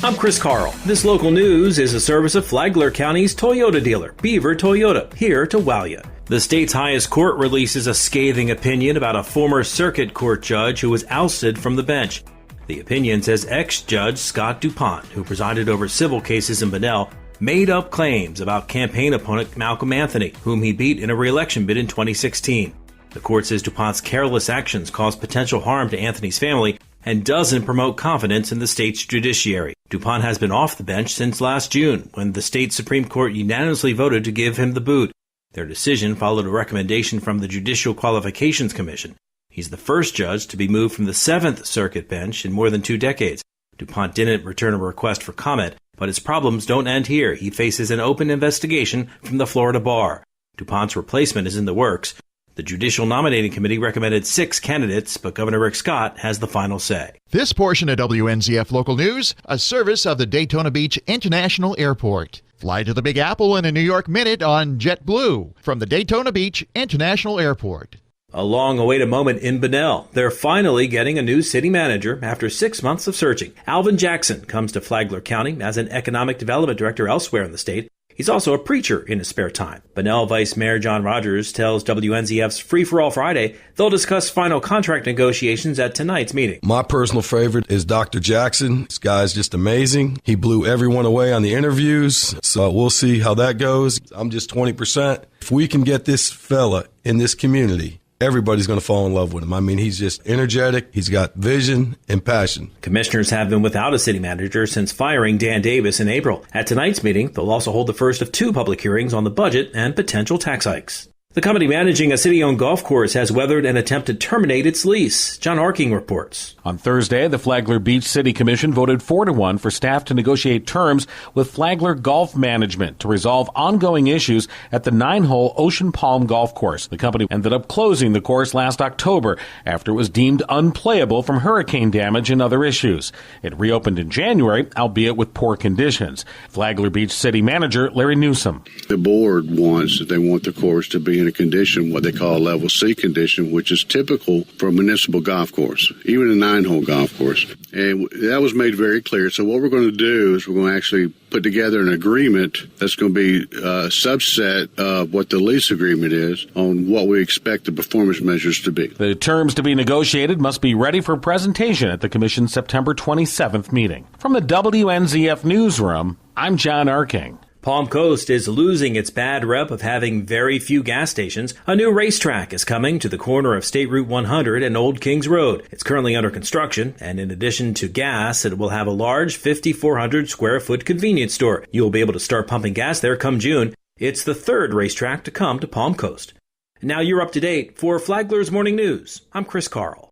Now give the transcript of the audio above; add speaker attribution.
Speaker 1: I'm Chris Carl. This local news is a service of Flagler County's Toyota dealer, Beaver Toyota, here to wow you. The state's highest court releases a scathing opinion about a former circuit court judge who was ousted from the bench. The opinion says ex-judge Scott DuPont, who presided over civil cases in Bunnell, made up claims about campaign opponent Malcolm Anthony, whom he beat in a re-election bid in 2016. The court says DuPont's careless actions caused potential harm to Anthony's family and doesn't promote confidence in the state's judiciary. DuPont has been off the bench since last June, when the state Supreme Court unanimously voted to give him the boot. Their decision followed a recommendation from the Judicial Qualifications Commission. He's the first judge to be moved from the 7th Circuit bench in more than 2 decades. DuPont didn't return a request for comment, but his problems don't end here. He faces an open investigation from the Florida bar. DuPont's replacement is in the works. The Judicial Nominating Committee recommended 6 candidates, but Governor Rick Scott has the final say.
Speaker 2: This portion of WNZF Local News, a service of the Daytona Beach International Airport. Fly to the Big Apple in a New York minute on JetBlue from the Daytona Beach International Airport.
Speaker 1: A long-awaited moment in Bunnell. They're finally getting a new city manager after 6 months of searching. Alvin Jackson comes to Flagler County as an economic development director elsewhere in the state. He's also a preacher in his spare time. Bunnell Vice Mayor John Rogers tells WNZF's Free for All Friday they'll discuss final contract negotiations at tonight's meeting.
Speaker 3: My personal favorite is Dr. Jackson. This guy's just amazing. He blew everyone away on the interviews, so we'll see how that goes. I'm just 20%. If we can get this fella in this community, everybody's going to fall in love with him. I mean, he's just energetic. He's got vision and passion.
Speaker 1: Commissioners have been without a city manager since firing Dan Davis in April. At tonight's meeting, they'll also hold the first of 2 public hearings on the budget and potential tax hikes. The company managing a city-owned golf course has weathered an attempt to terminate its lease. John Arking reports.
Speaker 4: On Thursday, the Flagler Beach City Commission voted 4-1 for staff to negotiate terms with Flagler Golf Management to resolve ongoing issues at the 9-hole Ocean Palm Golf Course. The company ended up closing the course last October after it was deemed unplayable from hurricane damage and other issues. It reopened in January, albeit with poor conditions. Flagler Beach City Manager Larry Newsom.
Speaker 5: The board wants that they want the course to be in a condition, what they call a level C condition, which is typical for a municipal golf course, even a 9-hole golf course. And that was made very clear. So what we're going to do is we're going to actually put together an agreement that's going to be a subset of what the lease agreement is on what we expect the performance measures to be.
Speaker 4: The terms to be negotiated must be ready for presentation at the Commission's September 27th meeting. From the WNZF Newsroom, I'm John Arking.
Speaker 1: Palm Coast is losing its bad rep of having very few gas stations. A new racetrack is coming to the corner of State Route 100 and Old Kings Road. It's currently under construction, and in addition to gas, it will have a large 5,400 square foot convenience store. You will be able to start pumping gas there come June. It's the 3rd racetrack to come to Palm Coast. Now you're up to date. For Flagler's Morning News, I'm Chris Carl.